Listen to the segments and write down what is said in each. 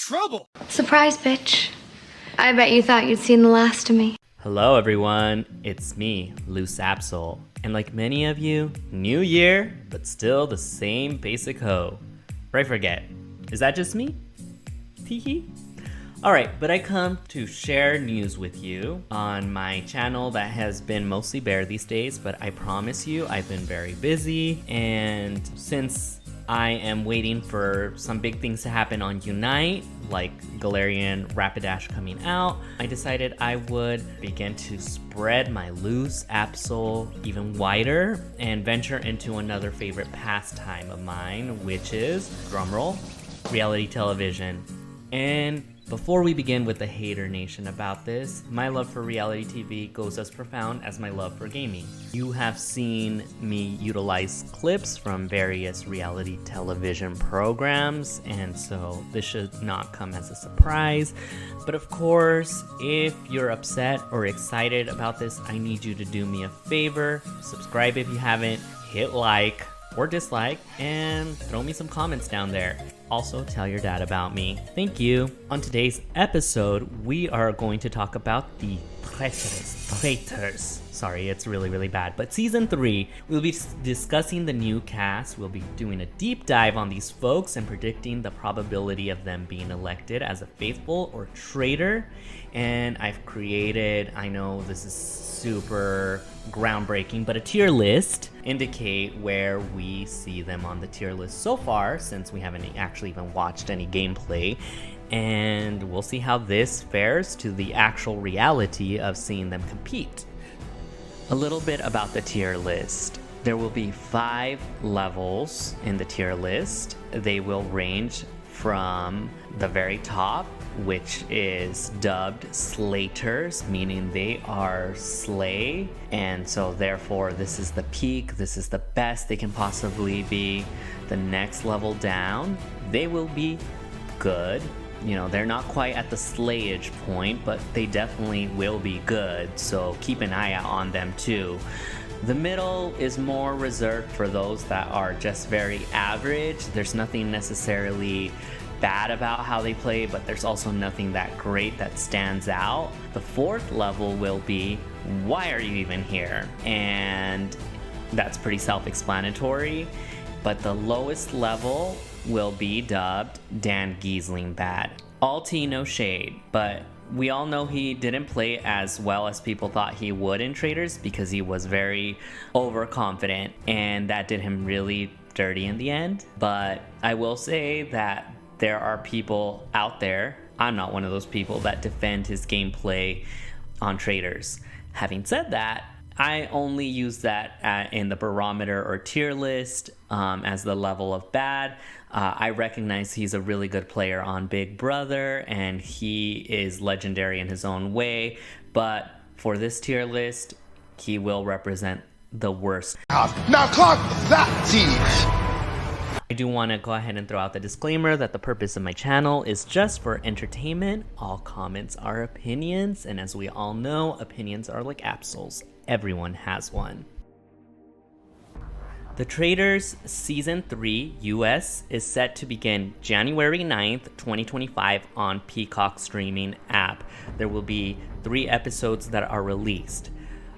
trouble. Surprise, bitch. I bet you thought you'd seen the last of me. Hello everyone, it's me, Loose Absol. And like many of you, new year, but still the same basic hoe. Right, forget. Is that just me? Teehee. Alright, but I come to share news with you on my channel that has been mostly bare these days, but I promise you I've been very busy, and since I am waiting for some big things to happen on Unite, like Galarian Rapidash coming out, I decided I would begin to spread my Loose Absol even wider and venture into another favorite pastime of mine, which is, drumroll, reality television. And before we begin with the hater nation about this, my love for reality TV goes as profound as my love for gaming. You have seen me utilize clips from various reality television programs, and so this should not come as a surprise. But of course, if you're upset or excited about this, I need you to do me a favor. Subscribe if you haven't, hit like or dislike, and throw me some comments down there. Also, tell your dad about me. Thank you. On today's episode, we are going to talk about the Traitors. Sorry, it's really bad. But season 3, we'll be discussing the new cast. We'll be doing a deep dive on these folks and predicting the probability of them being elected as a faithful or traitor. And I've created, I know this is super groundbreaking, but a tier list indicate where we see them on the tier list so far, since we haven't actually even watched any gameplay, and we'll see how this fares to the actual reality of seeing them compete. A little bit about the tier list. There will be 5 levels in the tier list. They will range from the very top, which is dubbed Slaters, meaning they are slay, and so therefore this is the peak, this is the best they can possibly be. The next level down, they will be good. You know, they're not quite at the slayage point, but they definitely will be good, so keep an eye out on them too. The middle is more reserved for those that are just very average. There's nothing necessarily bad about how they play, but there's also nothing that great that stands out. The 4th level will be, why are you even here? And that's pretty self-explanatory. But the lowest level will be dubbed Dan Giesling bad. All tea, no shade, but we all know he didn't play as well as people thought he would in Traitors because he was very overconfident, and that did him really dirty in the end. But I will say that there are people out there, I'm not one of those people, that defend his gameplay on Traitors. Having said that, I only use that in the barometer or tier list as the level of bad. I recognize he's a really good player on Big Brother, and he is legendary in his own way, but for this tier list, he will represent the worst. Now clock that, tease. I do want to go ahead and throw out the disclaimer that the purpose of my channel is just for entertainment. All comments are opinions, and as we all know, opinions are like Absols. Everyone has one. The Traitors Season 3 US is set to begin January 9th, 2025 on Peacock streaming app. There will be 3 episodes that are released.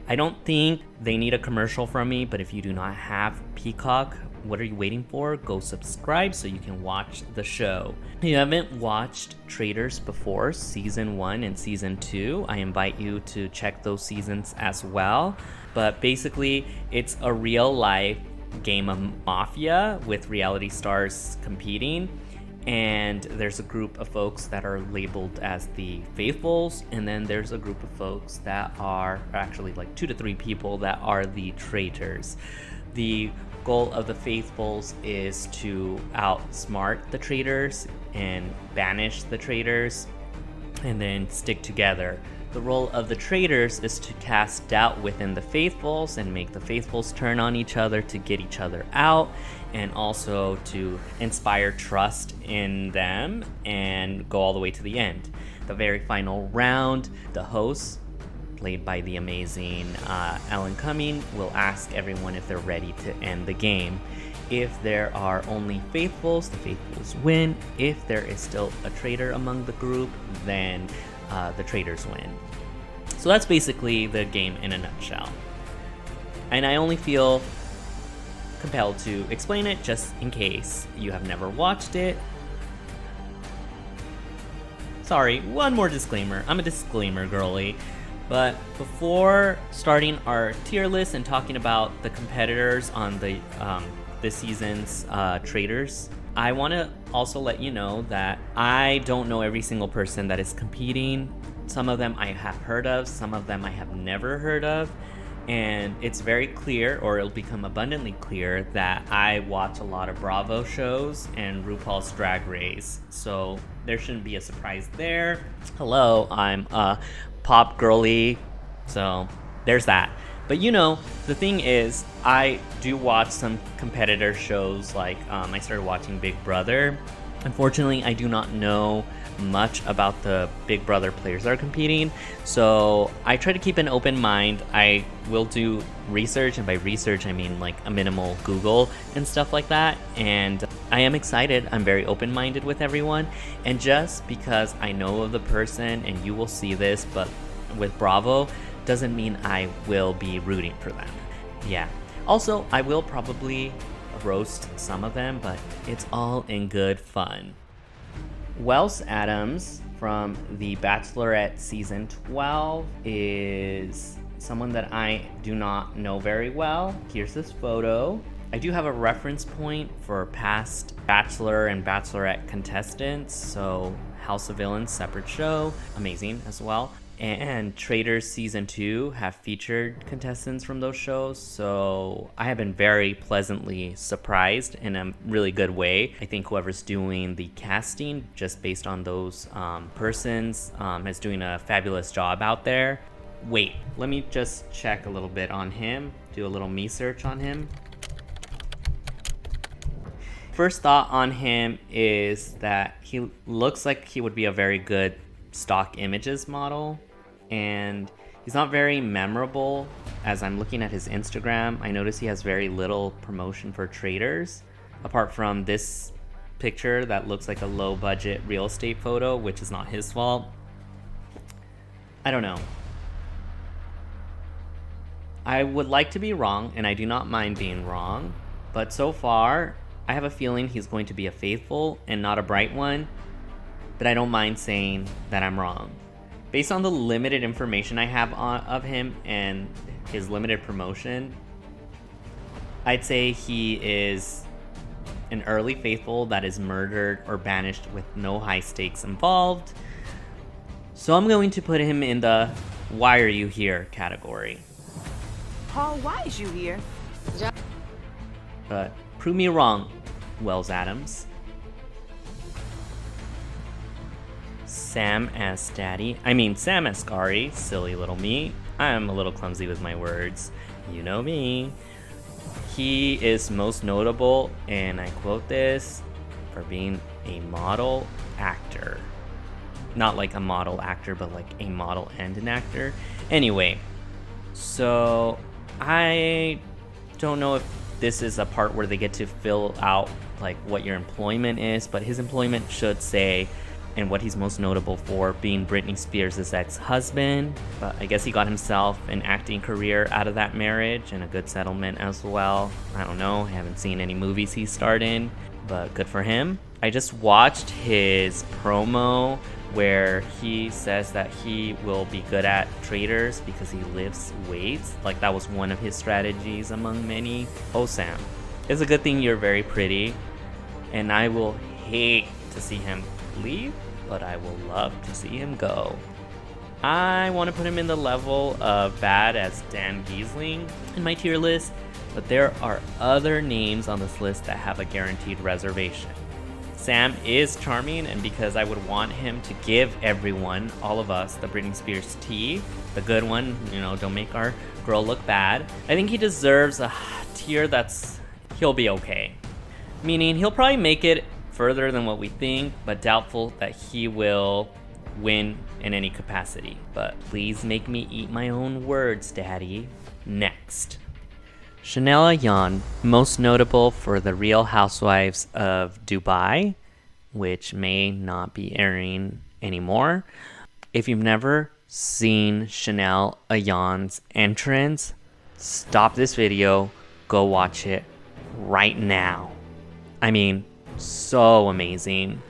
I don't think they need a commercial from me, but if you do not have Peacock, what are you waiting for? Go subscribe so you can watch the show. If you haven't watched Traitors before, Season 1 and Season 2, I invite you to check those seasons as well. But basically, it's a real-life game of Mafia with reality stars competing. And there's a group of folks that are labeled as the Faithfuls, and then there's a group of folks that are actually like 2 to 3 people that are the Traitors. The goal of the Faithfuls is to outsmart the Traitors and banish the Traitors and then stick together. The role of the Traitors is to cast doubt within the Faithfuls and make the Faithfuls turn on each other to get each other out, and also to inspire trust in them and go all the way to the end. The very final round, the hosts played by the amazing Alan Cumming, will ask everyone if they're ready to end the game. If there are only faithfuls, the faithfuls win. If there is still a traitor among the group, then the traitors win. So that's basically the game in a nutshell. And I only feel compelled to explain it just in case you have never watched it. Sorry, one more disclaimer. I'm a disclaimer girly. But before starting our tier list and talking about the competitors on the this season's Traitors, I want to also let you know that I don't know every single person that is competing. Some of them I have heard of, some of them I have never heard of. And it's very clear, or it'll become abundantly clear, that I watch a lot of Bravo shows and RuPaul's Drag Race. So there shouldn't be a surprise there. Hello, I'm a pop girly. So there's that. But you know, the thing is, I do watch some competitor shows, like I started watching Big Brother. Unfortunately, I do not know much about the Big Brother players that are competing, so I try to keep an open mind. I will do research, and by research I mean like a minimal Google and stuff like that, and I am excited. I'm very open-minded with everyone, and just because I know of the person, and you will see this, but with Bravo doesn't mean I will be rooting for them. Yeah. Also, I will probably roast some of them, but it's all in good fun. Wells Adams from The Bachelorette Season 12 is someone that I do not know very well. Here's this photo. I do have a reference point for past Bachelor and Bachelorette contestants, so House of Villains, separate show, amazing as well. And Traitors Season 2 have featured contestants from those shows, so I have been very pleasantly surprised in a really good way. I think whoever's doing the casting, just based on those persons, is doing a fabulous job out there. Wait, let me just check a little bit on him, do a little me search on him. First thought on him is that he looks like he would be a very good stock images model, and he's not very memorable. As I'm looking at his Instagram, I notice he has very little promotion for Traitors, apart from this picture that looks like a low budget real estate photo, which is not his fault. I don't know. I would like to be wrong, and I do not mind being wrong, but so far I have a feeling he's going to be a faithful and not a bright one. But I don't mind saying that I'm wrong. Based on the limited information I have of him and his limited promotion, I'd say he is an early faithful that is murdered or banished with no high stakes involved. So I'm going to put him in the "why are you here" category. Paul, why is you here? But prove me wrong, Wells Adams. Sam Asghari, silly little me. I'm a little clumsy with my words. You know me. He is most notable, and I quote this, for being a model actor. Not like a model actor, but like a model and an actor. Anyway, so I don't know if this is a part where they get to fill out like what your employment is, but his employment should say, and what he's most notable for, being Britney Spears' ex-husband. But I guess he got himself an acting career out of that marriage and a good settlement as well. I don't know, I haven't seen any movies he starred in, but good for him. I just watched his promo where he says that he will be good at Traitors because he lifts weights. Like that was one of his strategies among many. Oh, Sam, it's a good thing you're very pretty, and I will hate to see him leave, but I will love to see him go. I want to put him in the level of bad as Dan Giesling in my tier list, but there are other names on this list that have a guaranteed reservation. Sam is charming, and because I would want him to give everyone, all of us, the Britney Spears tea, the good one, you know, don't make our girl look bad. I think he deserves a tier he'll be okay. Meaning he'll probably make it further than what we think, but doubtful that he will win in any capacity. But please make me eat my own words, Daddy. Next. Chanel Ayan, most notable for The Real Housewives of Dubai, which may not be airing anymore. If you've never seen Chanel Ayan's entrance, stop this video, go watch it right now. I mean, so amazing.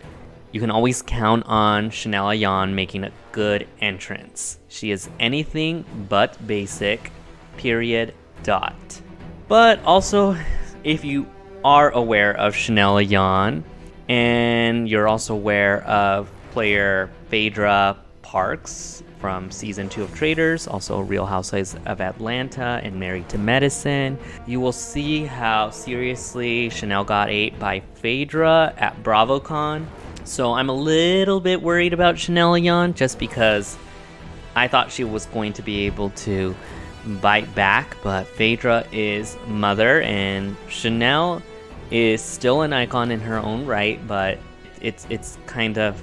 You can always count on Chanel Ayan making a good entrance. She is anything but basic, period, dot. But also, if you are aware of Chanel Ayan, and you're also aware of player Phaedra Parks from season 2 of Traitors, also Real Housewives of Atlanta and Married to Medicine, you will see how seriously Chanel got ate by Phaedra at BravoCon. So I'm a little bit worried about Chanel Ayan just because I thought she was going to be able to bite back, but Phaedra is mother and Chanel is still an icon in her own right, but it's kind of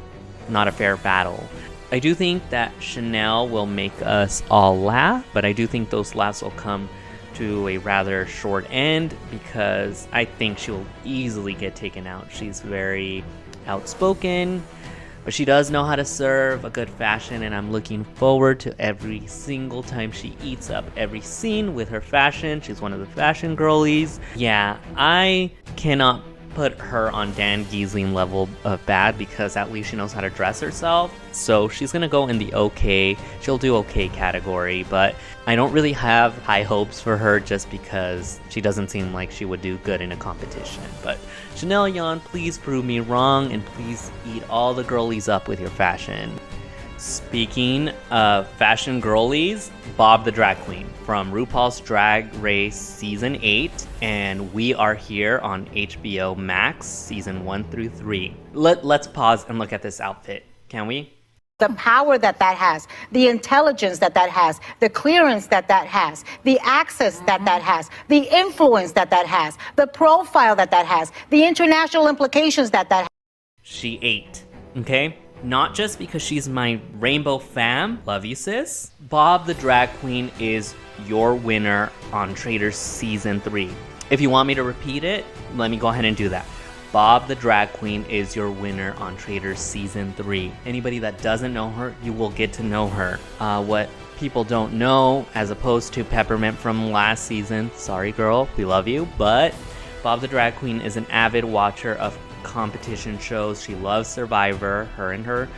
not a fair battle. I do think that Chanel will make us all laugh, but I do think those laughs will come to a rather short end because I think she'll easily get taken out. She's very outspoken, but she does know how to serve a good fashion, and I'm looking forward to every single time she eats up every scene with her fashion. She's one of the fashion girlies. Yeah, I cannot put her on Dan Giesling level of bad because at least she knows how to dress herself. So she's gonna go in the okay, she'll do okay category, but I don't really have high hopes for her just because she doesn't seem like she would do good in a competition. But Chanel Ayan, please prove me wrong and please eat all the girlies up with your fashion. Speaking of fashion girlies, Bob the Drag Queen from RuPaul's Drag Race Season 8, and we are here on HBO Max Season 1 through 3. Let's pause and look at this outfit, can we? The power that has, the intelligence that has, the clearance that has, the access that has, the influence that has, the profile that has, the international implications that has. She ate, okay? Not just because she's my rainbow fam, love you sis. Bob the Drag Queen is your winner on Traitors Season 3. If you want me to repeat it, let me go ahead and do that. Bob the Drag Queen is your winner on Traitors Season 3. Anybody that doesn't know her, you will get to know her. What people don't know, as opposed to Peppermint from last season, sorry girl, we love you, but Bob the Drag Queen is an avid watcher of competition shows. She loves Survivor, her and her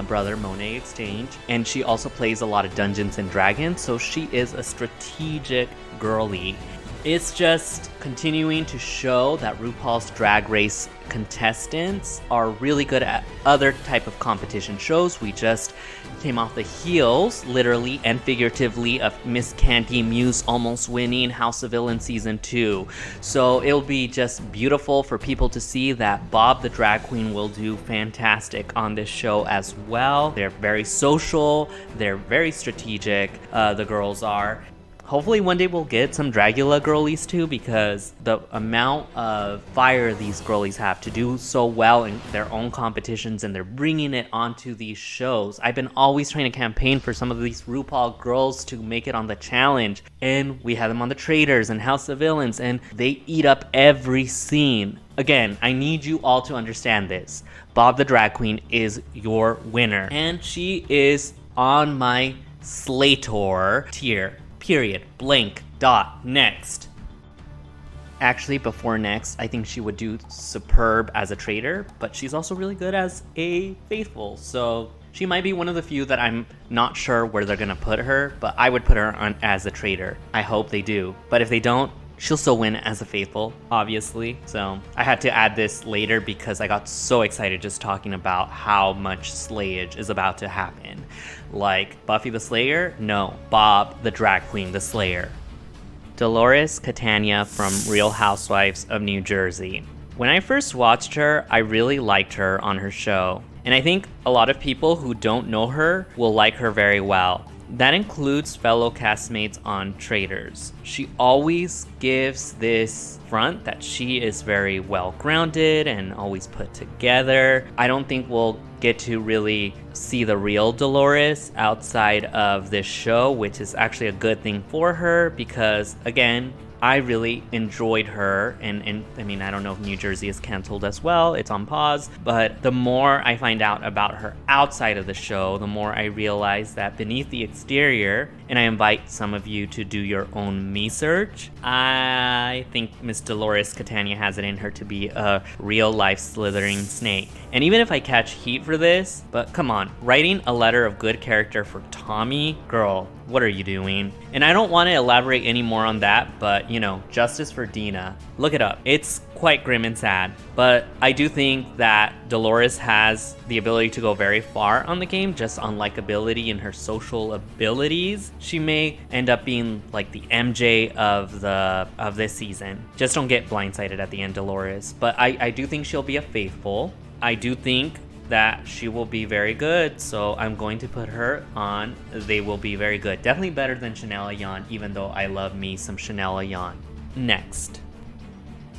brother Monet Exchange, and she also plays a lot of Dungeons and Dragons, so she is a strategic girly. It's just continuing to show that RuPaul's Drag Race contestants are really good at other type of competition shows. We just came off the heels, literally and figuratively, of Miss Candy Muse almost winning House of Villains Season 2. So it'll be just beautiful for people to see that Bob the Drag Queen will do fantastic on this show as well. They're very social, they're very strategic, the girls are. Hopefully one day we'll get some Dragula girlies too, because the amount of fire these girlies have to do so well in their own competitions, and they're bringing it onto these shows. I've been always trying to campaign for some of these RuPaul girls to make it on the challenge, and we have them on the Traitors and House of Villains, and they eat up every scene. Again, I need you all to understand this. Bob the Drag Queen is your winner, and she is on my Slator tier. Period. Blank. Dot. Next. Actually, before next, I think she would do superb as a traitor, but she's also really good as a faithful. So she might be one of the few that I'm not sure where they're gonna put her, but I would put her on as a traitor. I hope they do. But if they don't, she'll still win as a faithful, obviously. So I had to add this later because I got so excited just talking about how much slayage is about to happen. Like Buffy the Slayer? No, Bob the Drag Queen the Slayer. Dolores Catania from Real Housewives of New Jersey. When I first watched her, I really liked her on her show. And I think a lot of people who don't know her will like her very well. That includes fellow castmates on Traitors. She always gives this front that she is very well grounded and always put together. I don't think we'll get to really see the real Dolores outside of this show, which is actually a good thing for her because, again, I really enjoyed her, and I mean, I don't know if New Jersey is canceled as well, it's on pause, but the more I find out about her outside of the show, the more I realize that beneath the exterior, and I invite some of you to do your own research, I think Miss Dolores Catania has it in her to be a real-life slithering snake. And even if I catch heat for this, but come on, writing a letter of good character for Tommy? Girl, what are you doing? And I don't want to elaborate any more on that, but you know, justice for Dina. Look it up. It's quite grim and sad, but I do think that Dolores has the ability to go very far on the game just on likability and her social abilities. She may end up being like the MJ of this season. Just don't get blindsided at the end, Dolores. But I do think she'll be a faithful. I do think that she will be very good, so I'm going to put her on They Will Be Very Good. Definitely better than Chanel Ayan, even though I love me some Chanel Ayan. Next,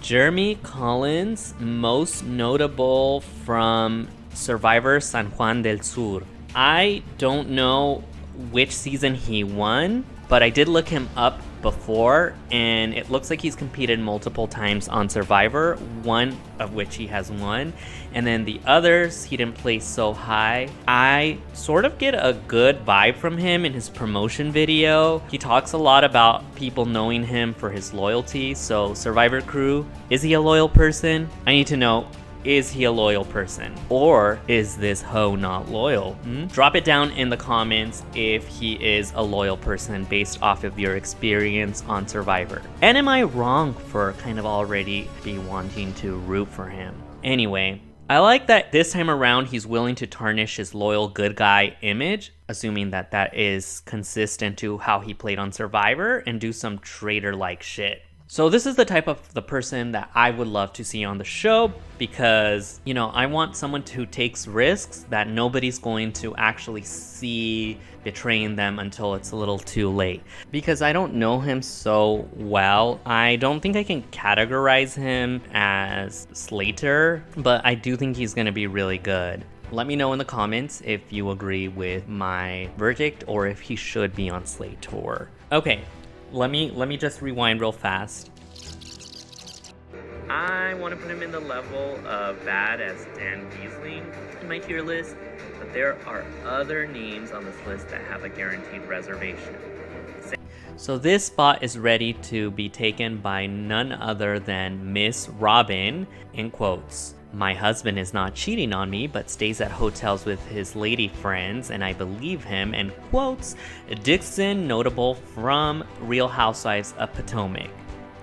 Jeremy Collins, most notable from Survivor San Juan del Sur. I don't know which season he won, but I did look him up before, and it looks like he's competed multiple times on Survivor, one of which he has won, and then the others he didn't place so high. I sort of get a good vibe from him in his promotion video. He talks a lot about people knowing him for his loyalty, so Survivor crew, is he a loyal person? I need to know, is he a loyal person? Or is this hoe not loyal? Drop it down in the comments if he is a loyal person based off of your experience on Survivor. And am I wrong for kind of already be wanting to root for him? Anyway, I like that this time around he's willing to tarnish his loyal good guy image, assuming that that is consistent to how he played on Survivor, and do some traitor-like shit. So this is the type of the person that I would love to see on the show because, you know, I want someone who takes risks that nobody's going to actually see betraying them until it's a little too late. Because I don't know him so well, I don't think I can categorize him as Slater, but I do think he's going to be really good. Let me know in the comments if you agree with my verdict or if he should be on Slater. Okay. Let me just rewind real fast. I want to put him in the level of bad as Dan Giesling in my tier list, but there are other names on this list that have a guaranteed reservation. So this spot is ready to be taken by none other than Miss Robin, in quotes. My husband is not cheating on me, but stays at hotels with his lady friends, and I believe him, and quotes, Dixon, notable from Real Housewives of Potomac.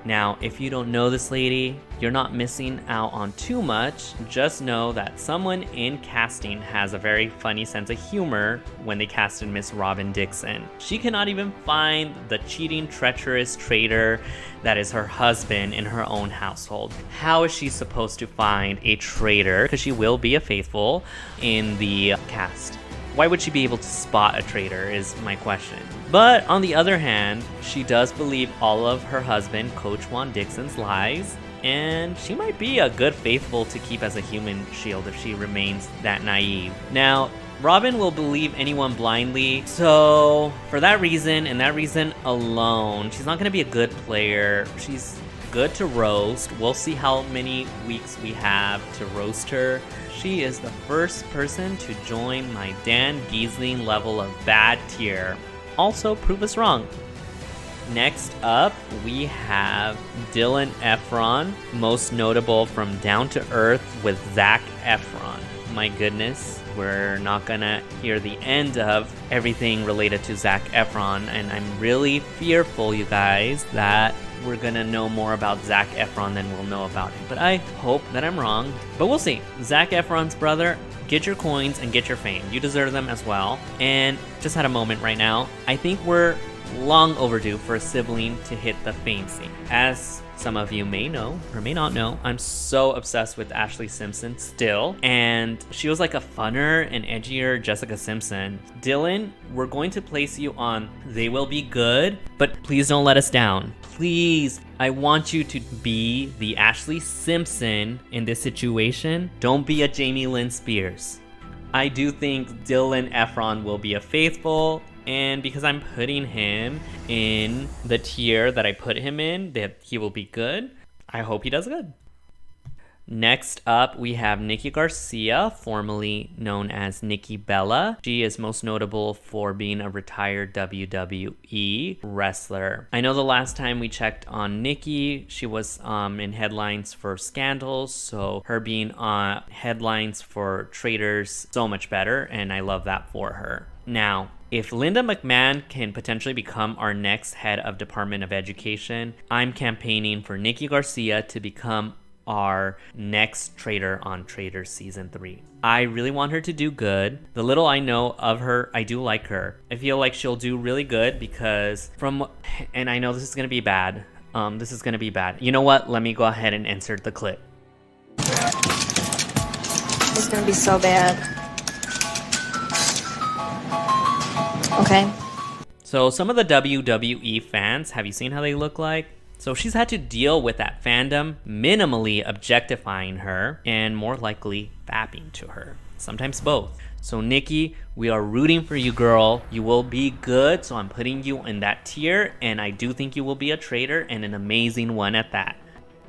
Now, if you don't know this lady, you're not missing out on too much. Just know that someone in casting has a very funny sense of humor when they casted Miss Robin Dixon. She cannot even find the cheating, treacherous traitor that is her husband in her own household. How is she supposed to find a traitor? Because she will be a faithful in the cast. Why would she be able to spot a traitor is my question. But on the other hand, she does believe all of her husband, Coach Juan Dixon's lies, and she might be a good faithful to keep as a human shield if she remains that naive. Now, Robin will believe anyone blindly, so for that reason and that reason alone, she's not going to be a good player. She's good to roast. We'll see how many weeks we have to roast her. She is the first person to join my Dan Giesling level of bad tier. Also, prove us wrong. Next up, we have Dylan Efron, most notable from Down to Earth with Zac Efron. My goodness, we're not gonna hear the end of everything related to Zac Efron, and I'm really fearful, you guys, that we're gonna know more about Zac Efron than we'll know about him. But I hope that I'm wrong, but we'll see. Zac Efron's brother, get your coins and get your fame. You deserve them as well. And just had a moment right now, I think we're long overdue for a sibling to hit the fame scene. As some of you may know or may not know, I'm so obsessed with Ashley Simpson still, and she was like a funner and edgier Jessica Simpson. Dylan, we're going to place you on They Will Be Good, but please don't let us down. Please, I want you to be the Ashley Simpson in this situation. Don't be a Jamie Lynn Spears. I do think Dylan Efron will be a faithful, and because I'm putting him in the tier that I put him in, that he will be good, I hope he does good. Next up, we have Nikki Garcia, formerly known as Nikki Bella. She is most notable for being a retired WWE wrestler. I know the last time we checked on Nikki, she was in headlines for scandals, so her being on headlines for Traitors, so much better, and I love that for her. Now, if Linda McMahon can potentially become our next head of Department of Education, I'm campaigning for Nikki Garcia to become our next traitor on Traitors Season 3. I really want her to do good. The little I know of her, I do like her. I feel like she'll do really good because and I know this is going to be bad. This is going to be bad. You know what? Let me go ahead and insert the clip. It's gonna be so bad. Okay. So some of the WWE fans, have you seen how they look like? So she's had to deal with that fandom minimally objectifying her and more likely fapping to her. Sometimes both. So Nikki, we are rooting for you, girl. You will be good, so I'm putting you in that tier, and I do think you will be a traitor and an amazing one at that.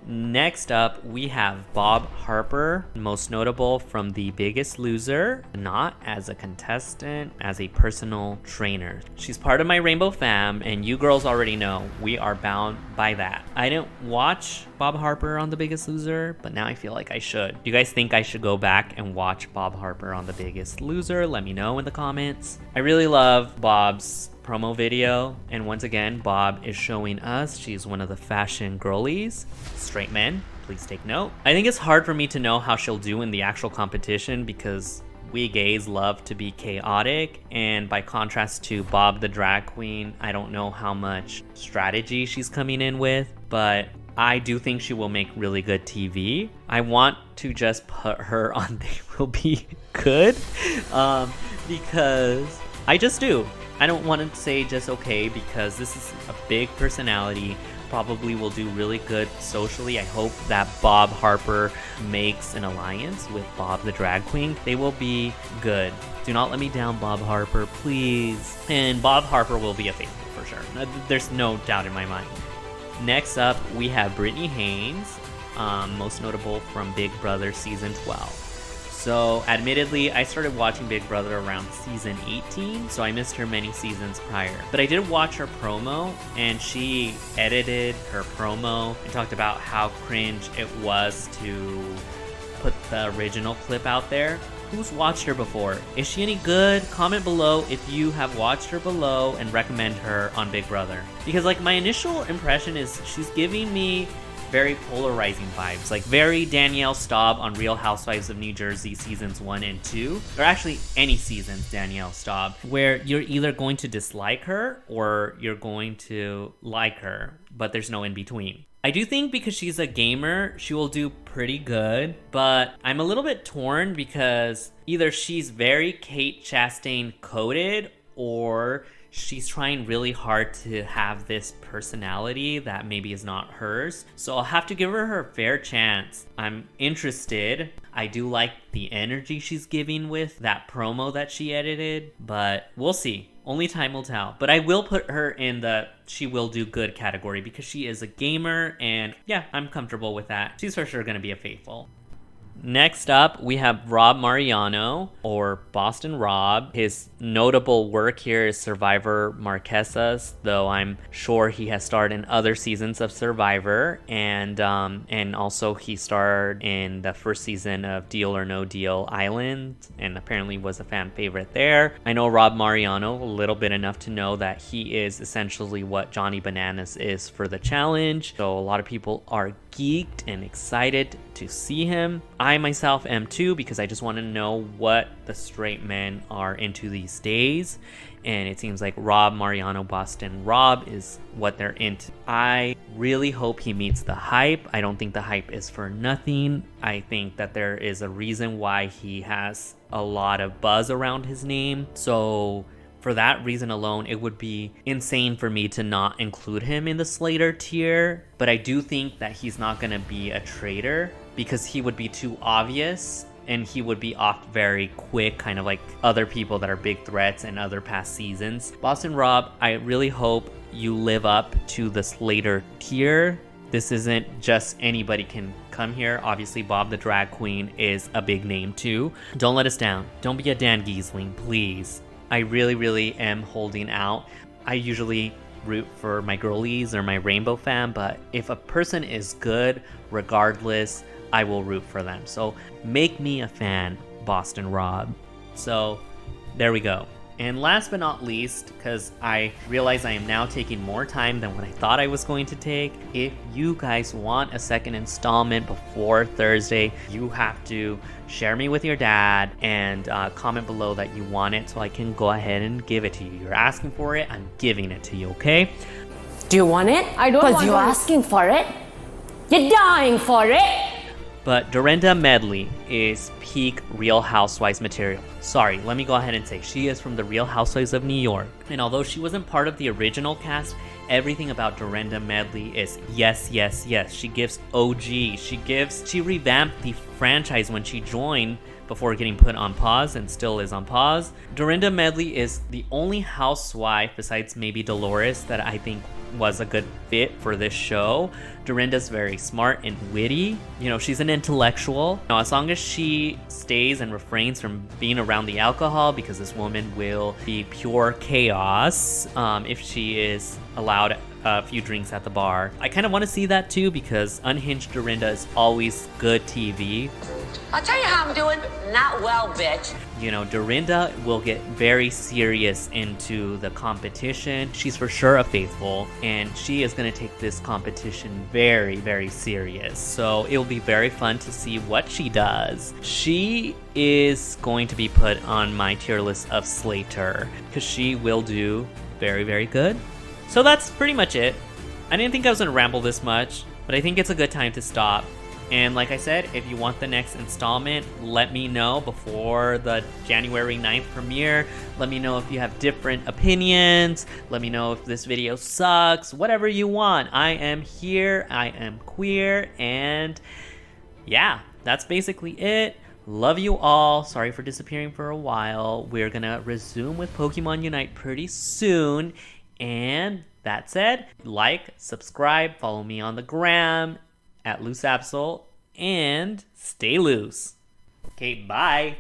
Next up, we have Bob Harper, most notable from The Biggest Loser, not as a contestant, as a personal trainer. She's part of my Rainbow fam, and you girls already know we are bound by that. I didn't watch Bob Harper on The Biggest Loser, but now I feel like I should. Do you guys think I should go back and watch Bob Harper on The Biggest Loser? Let me know in the comments. I really love Bob's promo video, and once again Bob is showing us she's one of the fashion girlies. Straight men, please take note. I think it's hard for me to know how she'll do in the actual competition because we gays love to be chaotic, and by contrast to Bob the drag queen, I don't know how much strategy she's coming in with, but I do think she will make really good TV. I want to just put her on They Will Be Good because I just do. I don't want to say just okay because this is a big personality, probably will do really good socially. I hope that Bob Harper makes an alliance with Bob the drag queen. They will be good. Do not let me down, Bob Harper, please. And Bob Harper will be a faithful for sure. There's no doubt in my mind. Next up, we have Brittany Haynes, most notable from Big Brother Season 12. So, admittedly, I started watching Big Brother around season 18, so I missed her many seasons prior. But I did watch her promo, and she edited her promo and talked about how cringe it was to put the original clip out there. Who's watched her before? Is she any good? Comment below if you have watched her below and recommend her on Big Brother. Because, like, my initial impression is she's giving me very polarizing vibes, like very Danielle Staub on Real Housewives of New Jersey seasons 1 and 2, or actually any seasons Danielle Staub, where you're either going to dislike her or you're going to like her, but there's no in between. I do think because she's a gamer, she will do pretty good, but I'm a little bit torn because either she's very Kate Chastain coded or she's trying really hard to have this personality that maybe is not hers. So I'll have to give her her fair chance. I'm interested. I do like the energy she's giving with that promo that she edited, but we'll see. Only time will tell. But I will put her in the she will do good category because she is a gamer, and yeah, I'm comfortable with that. She's for sure going to be a faithful. Next up, we have Rob Mariano, or Boston Rob. His notable work here is Survivor Marquesas, though I'm sure he has starred in other seasons of Survivor, and also he starred in the first season of Deal or No Deal Island, and apparently was a fan favorite there. I know Rob Mariano a little bit enough to know that he is essentially what Johnny Bananas is for the challenge, so a lot of people are geeked and excited to see him. I myself am too, because I just want to know what the straight men are into these days, and it seems like Rob Mariano Boston Rob is what they're into. I really hope he meets the hype. I don't think the hype is for nothing. I think that there is a reason why he has a lot of buzz around his name, so for that reason alone, it would be insane for me to not include him in the Slater tier. But I do think that he's not going to be a traitor because he would be too obvious and he would be off very quick, kind of like other people that are big threats in other past seasons. Boston Rob, I really hope you live up to this later tier. This isn't just anybody can come here. Obviously, Bob the Drag Queen is a big name too. Don't let us down. Don't be a Dan Giesling, please. I really am holding out. I usually root for my girlies or my rainbow fam, but if a person is good, regardless, I will root for them. So make me a fan, Boston Rob. So there we go. And last but not least, because I realize I am now taking more time than what I thought I was going to take, if you guys want a second installment before Thursday, you have to share me with your dad and comment below that you want it so I can go ahead and give it to you. You're asking for it, I'm giving it to you, okay? Do you want it? I don't want it. Because you're asking for it. You're dying for it. But Dorinda Medley is peak Real Housewives material. Sorry, let me go ahead and say she is from the Real Housewives of New York. And although she wasn't part of the original cast, everything about Dorinda Medley is yes. She gives OG. She revamped the franchise when she joined before getting put on pause and still is on pause. Dorinda Medley is the only housewife besides maybe Dolores that I think was a good fit for this show. Dorinda's very smart and witty. You know, she's an intellectual. Now, as long as she stays and refrains from being around the alcohol, because this woman will be pure chaos if she is allowed a few drinks at the bar. I kind of want to see that too, because Unhinged Dorinda is always good TV. I'll tell you how I'm doing. Not well, bitch. You know, Dorinda will get very serious into the competition. She's for sure a faithful, and she is going to take this competition very serious. So it will be very fun to see what she does. She is going to be put on my tier list of Slater, because she will do very good. So that's pretty much it. I didn't think I was going to ramble this much, but I think it's a good time to stop. And like I said, if you want the next installment, let me know before the January 9th premiere. Let me know if you have different opinions. Let me know if this video sucks. Whatever you want. I am here. I am queer. And yeah, that's basically it. Love you all. Sorry for disappearing for a while. We're gonna resume with Pokemon Unite pretty soon. And that said, like, subscribe, follow me on the gram @LooseAbsol, and stay loose. Okay, bye.